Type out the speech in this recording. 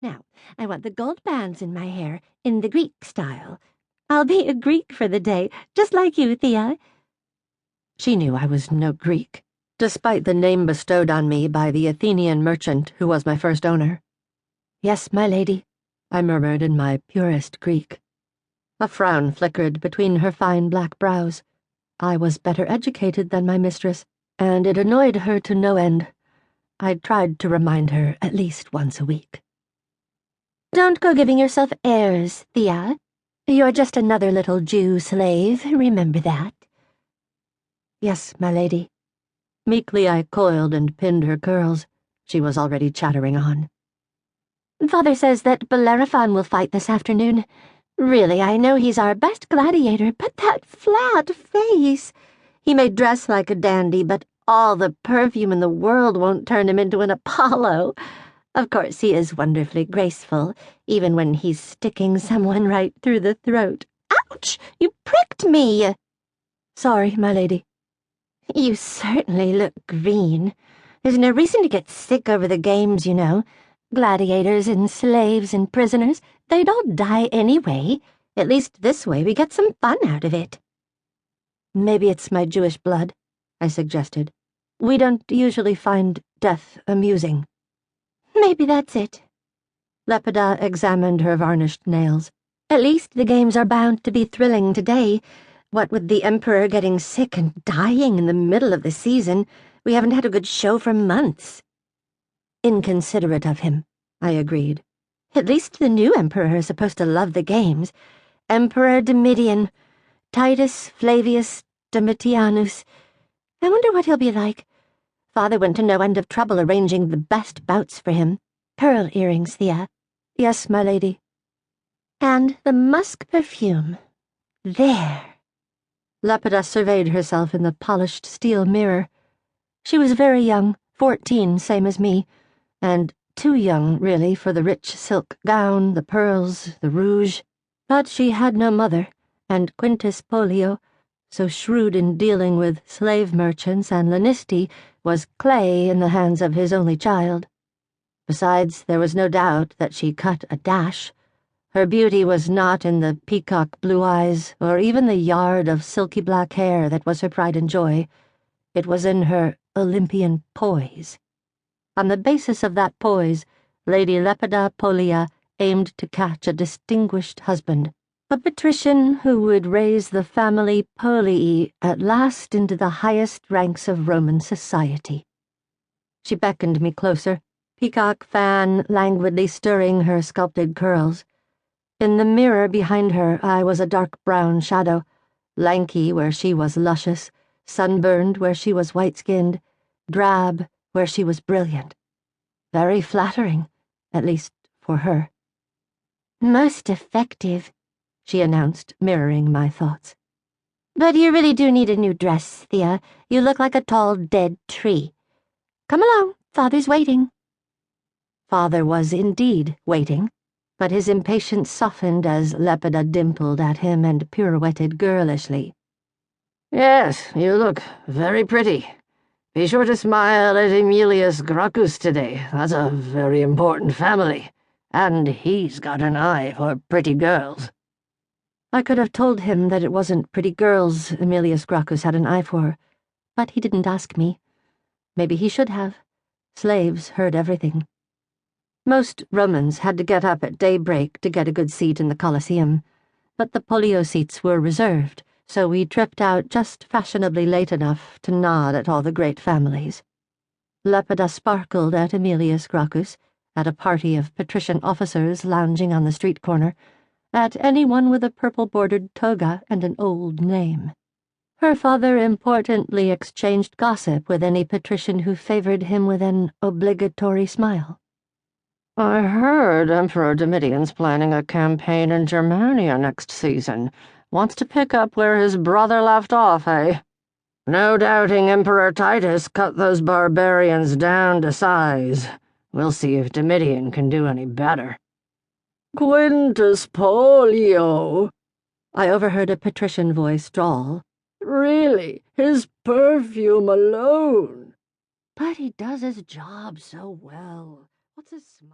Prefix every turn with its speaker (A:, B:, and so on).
A: Now, I want the gold bands in my hair, in the Greek style. I'll be a Greek for the day, just like you, Thea." She knew I was no Greek, despite the name bestowed on me by the Athenian merchant who was my first owner. "Yes, my lady," I murmured in my purest Greek. A frown flickered between her fine black brows. I was better educated than my mistress, and it annoyed her to no end. I tried to remind her at least once a week. "Don't go giving yourself airs, Thea. You're just another little Jew slave, remember that." "Yes, my lady." Meekly I coiled and pinned her curls. She was already chattering on. "Father says that Bellerophon will fight this afternoon. Really, I know he's our best gladiator, but that flat face. He may dress like a dandy, but all the perfume in the world won't turn him into an Apollo. Of course, he is wonderfully graceful, even when he's sticking someone right through the throat. Ouch! You pricked me!" "Sorry, my lady." "You certainly look green. There's no reason to get sick over the games, you know. Gladiators and slaves and prisoners, they'd all die anyway. At least this way we get some fun out of it." "Maybe it's my Jewish blood," I suggested. "We don't usually find death amusing." "Maybe that's it." Lepida examined her varnished nails. "At least the games are bound to be thrilling today. What with the Emperor getting sick and dying in the middle of the season, we haven't had a good show for months." "Inconsiderate of him," I agreed. "At least the new Emperor is supposed to love the games. Emperor Domitian, Titus Flavius Domitianus. I wonder what he'll be like. Father went to no end of trouble arranging the best bouts for him. Pearl earrings, Thea." "Yes, my lady." "And the musk perfume. There." Lepida surveyed herself in the polished steel mirror. She was very young, 14, same as me, and too young, really, for the rich silk gown, the pearls, the rouge. But she had no mother, and Quintus Pollio, so shrewd in dealing with slave merchants and Lanisti, was clay in the hands of his only child. Besides, there was no doubt that she cut a dash. Her beauty was not in the peacock blue eyes or even the yard of silky black hair that was her pride and joy. It was in her Olympian poise. On the basis of that poise, Lady Lepida Pollia aimed to catch a distinguished husband, a patrician who would raise the family Pollii at last into the highest ranks of Roman society. She beckoned me closer, peacock fan languidly stirring her sculpted curls. In the mirror behind her, I was a dark brown shadow, lanky where she was luscious, sunburned where she was white-skinned, drab where she was brilliant. Very flattering, at least for her. "Most effective," she announced, mirroring my thoughts. "But you really do need a new dress, Thea. You look like a tall, dead tree. Come along, Father's waiting." Father was indeed waiting, but his impatience softened as Lepida dimpled at him and pirouetted girlishly.
B: "Yes, you look very pretty. Be sure to smile at Aemilius Gracchus today. That's a very important family, and he's got an eye for pretty girls."
A: I could have told him that it wasn't pretty girls Aemilius Gracchus had an eye for, but he didn't ask me. Maybe he should have. Slaves heard everything. Most Romans had to get up at daybreak to get a good seat in the Colosseum, but the Pollio seats were reserved, so we tripped out just fashionably late enough to nod at all the great families. Lepida sparkled at Aemilius Gracchus, at a party of patrician officers lounging on the street corner, at anyone with a purple-bordered toga and an old name. Her father importantly exchanged gossip with any patrician who favored him with an obligatory smile.
B: "I heard Emperor Domitian's planning a campaign in Germania next season. Wants to pick up where his brother left off, eh? No doubting Emperor Titus cut those barbarians down to size. We'll see if Domitian can do any better."
C: "Quintus Pollio,"
A: I overheard a patrician voice drawl.
C: "Really, his perfume alone."
A: "But he does his job so well. What's his smile?"